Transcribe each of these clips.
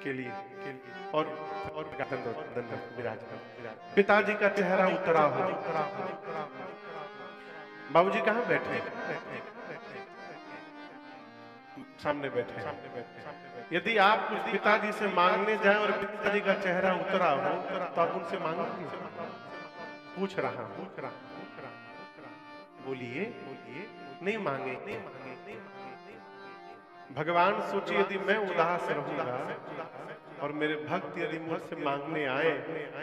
के लिए और पिताजी का चेहरा उतरा हो। बाबूजी कहाँ बैठे? सामने बैठे। यदि आप कुछ पिताजी से मांगने जाएं और पिताजी का चेहरा उतरा हो तो आप उनसे मांगोगे? पूछ रहा हूं, बोलिए, नहीं मांगे। भगवान सोचिए, यदि मैं उदास रहूंगा और मेरे भक्त यदि मुझसे मांगने आए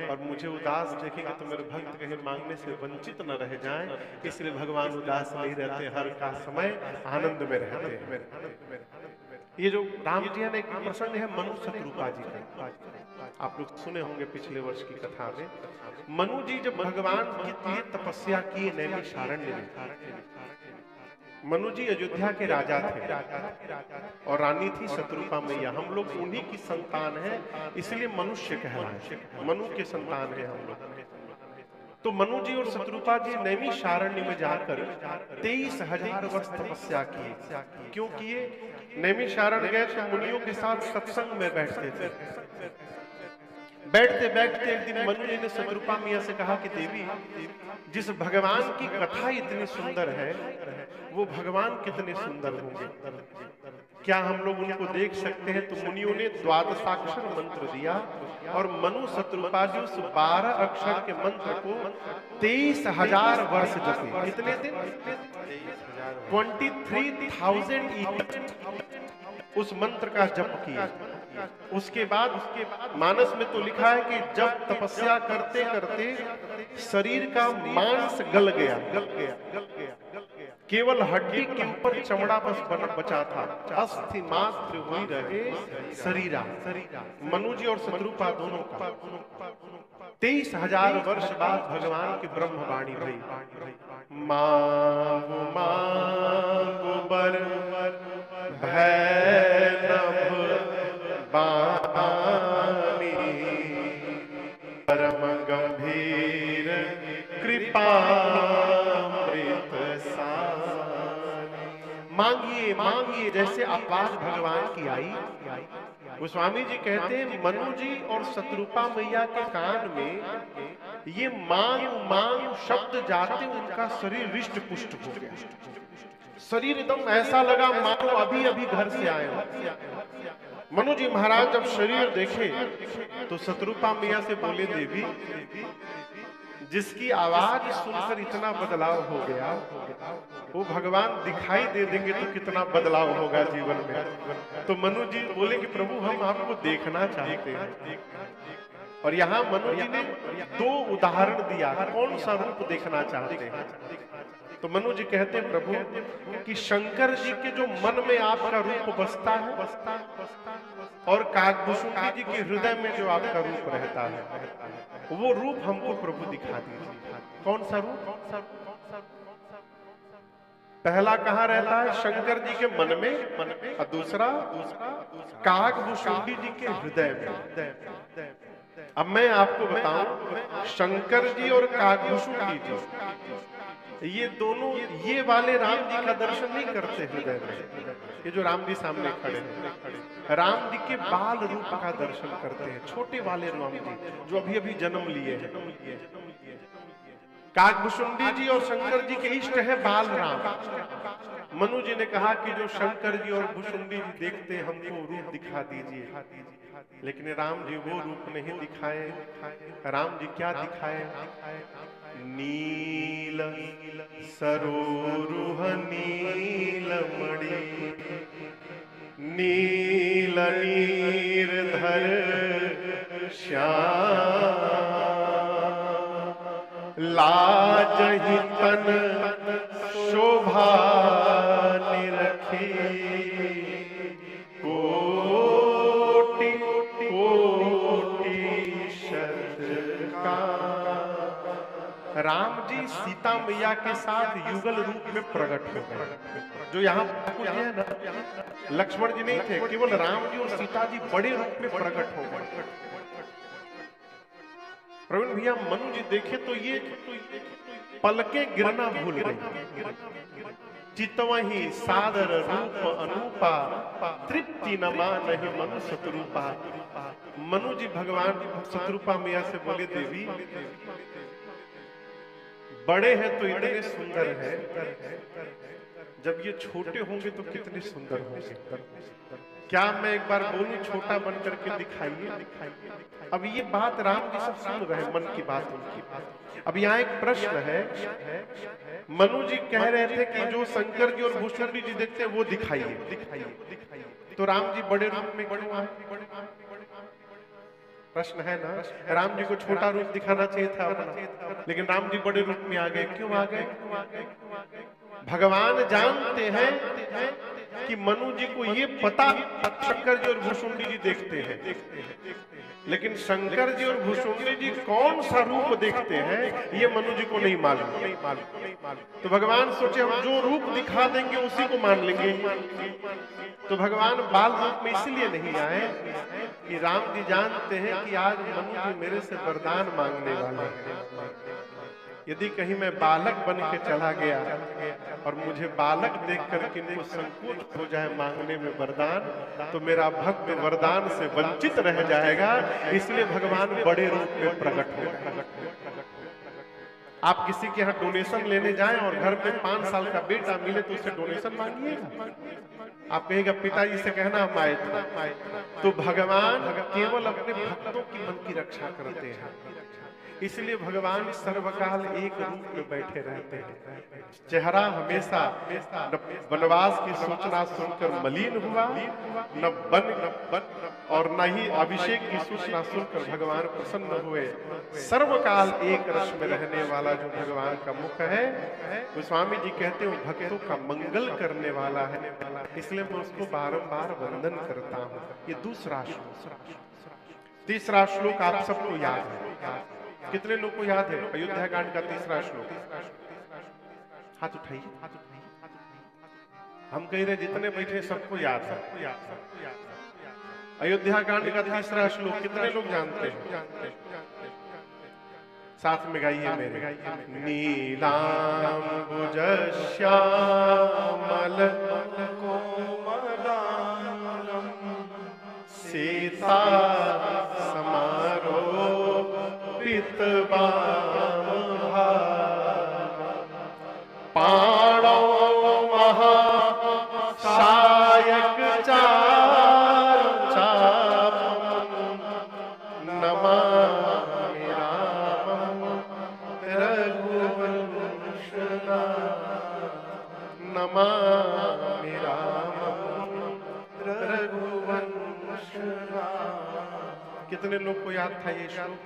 और मुझे उदास देखेंगे तो मेरे भक्त कहीं मांगने से वंचित न रह जाएं, इसलिए भगवान उदास नहीं रहते, हर का समय आनंद में रहते हैं। ये जो राम जी ने एक प्रसंग है मनु शत्रुपा जी का, आप लोग सुने होंगे पिछले वर्ष की कथा में। मनु जी जब भगवान के लिए तपस्या की नैमिषारण्य में, मनु जी अयोध्या के राजा थे और रानी थी शत्रुपा मैया। हम लोग उन्हीं की संतान हैं, इसलिए मनुष्य कहलाए, मनु के संतान है हम लोग। तो मनु जी और शत्रुपा जी नैमिषारण्य में जाकर 23,000 वर्ष तपस्या किए। क्यों किए? नैमिषारण्य गए तो मुनियों के साथ सत्संग में बैठते थे। बैठते बैठते एक दिन मनु जी ने शत्रुपा मैया से कहा कि देवी, जिस भगवान की कथा इतनी सुंदर है वो भगवान कितने सुंदर होंगे, क्या हम लोग उनको देख सकते हैं? तो मुनियों ने द्वादशाक्षर मंत्र दिया और मनु शत्रुपा जी उस 12 अक्षर के मंत्र को 23,000 वर्ष जपे। कितने दिन? 23,000 उस मंत्र का जप किया। उसके बाद मानस में तो लिखा है कि जब तपस्या करते करते शरीर का मांस गल गया, केवल हड्डी के ऊपर चमड़ा बस बचा था, अस्थि मात्र हुई रहे शरीरा। मनु जी और शत्रुपा दोनों का 23,000 वर्ष बाद भगवान की ब्रह्मवाणी भई, मांगो मांगो बर भैरव बानी, परम गंभीर कृपामृत सानी। मांगिए मांगिए, जैसे आवाज भगवान की आई। गोस्वामी जी कहते हैं मनु जी और शत्रुपा मैया के कान में ये मांग मांग शब्द जाते उनका शरीर रिष्ट पुष्ट हो गया। शरीर एकदम ऐसा लगा मानो अभी अभी घर से आए हो। मनु जी महाराज जब शरीर देखे तो शत्रुपा मैया से बोले, देवी, जिसकी आवाज सुनकर इतना बदलाव हो गया वो भगवान दिखाई दे देंगे तो कितना बदलाव होगा जीवन में। तो मनु जी बोले कि प्रभु, हम आपको देखना चाहते हैं। और यहाँ मनु जी ने 2 उदाहरण दिया, कौन सा रूप देखना चाहते हैं। तो मनु जी कहते हैं प्रभु कि शंकर जी के जो मन में आपका रूप बसता है और काकभूषुंडी जी के हृदय में जो आपका रूप रहता है, वो रूप हमको प्रभु दिखा दीजिए। कौन सा रूप? पहला कहाँ रहता है? शंकर जी के मन में, और दूसरा काकभूषुंडी जी के हृदय में। अब मैं आपको बताऊं, शंकर जी और काकभूषुंडी जी ये दोनों ये वाले राम जी का दर्शन नहीं करते हृदय में। ये जो राम जी सामने खड़े हैं, राम जी के बाल रूप का दर्शन करते हैं, छोटे वाले राम जी जो अभी अभी जन्म लिए हैं। काकभूषुंडी जी और शंकर जी के इष्ट है बाल राम। मनु जी ने कहा कि जो शंकर जी और भूषुंडी जी देखते हमको रूप दिखा दीजिए, लेकिन राम जी वो रूप नहीं दिखाए। राम जी क्या दिखाए? नील सरोरुह नीलमणि, नील नीरधर श्याम, लाजहि तन शोभा निरखी, कोटि कोटि शतका। राम जी सीता मैया के साथ युगल रूप में प्रकट हो गए। जो यहाँ है ना, लक्ष्मण जी नहीं थे, केवल राम जी और सीता जी बड़े रूप में प्रकट हो गए। प्रवीण भैया, मनु जी देखे तो ये पलके गिरना भूल गई। चितवही सादर रूप अनूपा, तृप्ति न मानहि मनु शत्रुपा। मनु जी भगवान शत्रुपा मैया से बोले, देवी बड़े हैं तो इतने सुंदर है, जब ये छोटे होंगे तो कितने सुंदर होंगे। क्या मैं एक बार बोलूं, छोटा बन करके दिखाइए। अब ये बात राम जी सब सुन रहे हैं, मन की बात उनकी बात। अब यहाँ एक प्रश्न है, मनु जी कह रहे थे कि जो शंकर जी और भूषुंडी जी देखते हैं वो दिखाइए। तो राम जी बड़े रूप में क्यों आए? प्रश्न है ना। राम जी को छोटा रूप दिखाना चाहिए था अपना, लेकिन राम जी बड़े रूप में आ गए। क्यों आ गए? भगवान जानते हैं कि मनु जी को ये पता शंकर जी और भूषुंडी जी देखते हैं, लेकिन शंकर जी और भूषुंडी जी कौन सा रूप देखते हैं ये मनु जी को नहीं मालूम। तो भगवान सोचे हम जो रूप दिखा देंगे उसी को मान लेंगे। तो भगवान बाल रूप में इसलिए नहीं आए कि राम जी जानते हैं कि आज मनु जी मेरे से वरदान मांगने वाले हैं। यदि कहीं मैं बालक बन के चला गया और मुझे बालक देख करके इनको संकोच हो जाए मांगने में वरदान, तो मेरा भक्त वरदान से वंचित रह जाएगा। इसलिए भगवान बड़े रूप में प्रकट हो गए। आप किसी के यहाँ डोनेशन लेने जाएं और घर में 5 साल का बेटा मिले तो उससे डोनेशन मांगिएगा? आप कहेगा पिताजी से कहना हम आए थे। तो भगवान केवल अपने भक्तों की मन की रक्षा करते हैं, इसलिए भगवान सर्वकाल एक रूप में बैठे रहते हैं। चेहरा हमेशा वनवास की सूचना सुनकर मलिन हुआ, न बन और न ही अभिषेक की सूचना सुनकर भगवान प्रसन्न हुए। सर्वकाल एक रस में रहने वाला जो भगवान का मुख है, वो स्वामी जी कहते हैं भक्तों का मंगल करने वाला है, इसलिए मैं उसको बारंबार वंदन करता हूँ। ये दूसरा श्लोक। तीसरा श्लोक आप सबको याद है। कितने लोग को याद है अयोध्या कांड का तीसरा श्लोक? हाथ उठाइए। हम कह रहे जितने बैठे सबको याद है। अयोध्या कांड का तीसरा श्लोक कितने लोग जानते हैं? साथ में गाइए मेरे। नीलांबुज श्यामल कोमलांगम सीता समारोह पाणौ महा सायक चारु चापम नमामि रामं रघुवंशना नमामि रामं रघुवंशना। कितने लोग को याद था ये श्लोक?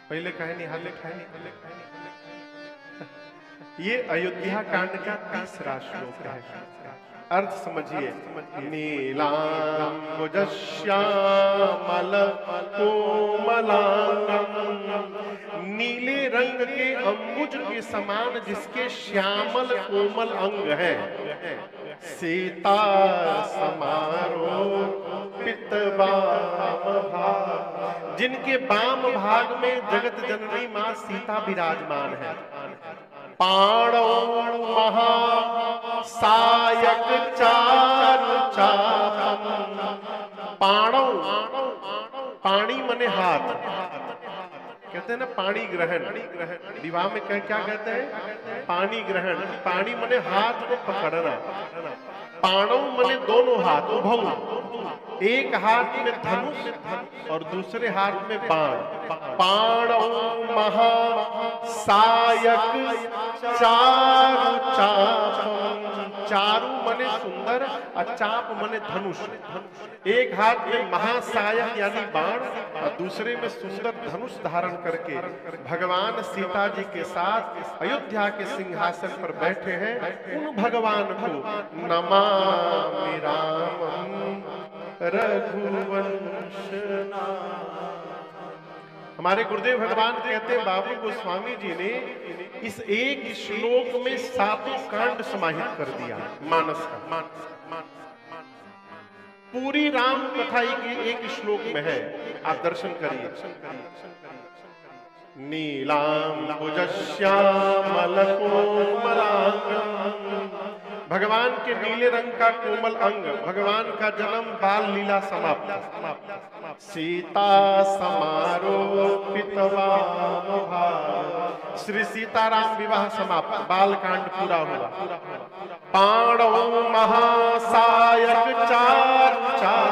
पहले कहे नहीं, हाले खाए। ये अयोध्या कांड का तीसरा श्लोक है। अर्थ समझिए। नीलांबुज श्यामल कोमलांगम, नीले रंग के अंबुज के समान जिसके श्यामल कोमल अंग है। सीता समारोह पितवाम भाग, जिनके वाम भाग में जगत जननी मां सीता विराजमान है। पाणौ महा सायक चारु चापम, पाणौ पाणी मने हाथ, कहते हैं ना पानी ग्रहण। विवाह में क्या कहते हैं? पानी ग्रहण। पानी मने हाथ को पकड़ना। पाणौ मने दोनों हाथ, उभौ। एक हाथ में धनुष और दूसरे हाथ में बाण। पाणौ महा सायक चारु चापम, चारु मने सुंदर और चाप मने धनुष। एक हाथ में महासायक यानी बाण और दूसरे में सुंदर धनुष धारण करके भगवान सीता जी के साथ अयोध्या के सिंहासन पर बैठे हैं। उन भगवान को नमामि रामं रघुवंशना। हमारे गुरुदेव भगवान कहते हैं बाबू गोस्वामी जी ने इस एक श्लोक में 7 कांड समाहित कर दिया मानस का। पूरी राम कथा एक श्लोक में है। आप दर्शन करिए। नीलाम्बुजश्यामलकोमलांगं। भगवान के नीले रंग का कोमल अंग, भगवान का जन्म बाल लीला समाप्त। सीता समारोपित वामभाग। श्री सीताराम विवाह समाप्त, बाल कांड पूरा हुआ। पांडव महा